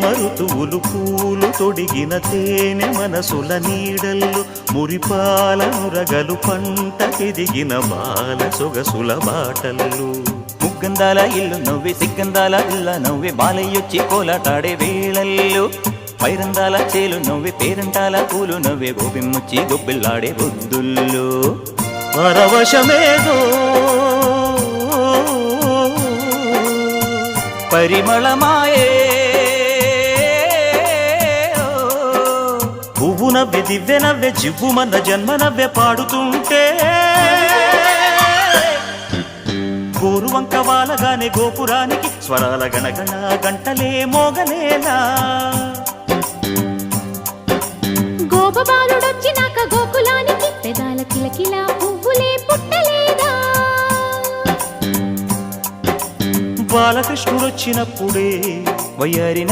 మరుతువులు పూలు తొడిగిన తేనె మనసుల నీడల్లు మురిపాల నురగలు పంట ఎదిగిన బాల సొగసుల బాటల్లు ముగ్గందాల ఇల్లు నవ్వే సిగ్గందాల ఇల్ల నవ్వే బాలయ్యొచ్చి కోలాటాడే వేళల్లు పైరందాల చేలు నవ్వే పేరంటాల పూలు నవ్వే గోపిమ్ముచ్చి గొబ్బిల్లాడే బొద్దుల్లో పరవశమేదో పరిమళమాయే పువ్వు నవ్వె దివ్వె నవ్వె జివ్వుమన్న జన్మ నవ్వె పాడుతుంటే గోరువంక వాలగానే గోపురానికి స్వరాల గణగణ గంటలే మోగలేలా గోపబాలుడొచ్చినాక గోకులానికి పెదాల కిలకిలా పువ్వులే పుట్టలేదా బాలకృష్ణుడొచ్చినప్పుడే వయ్యారి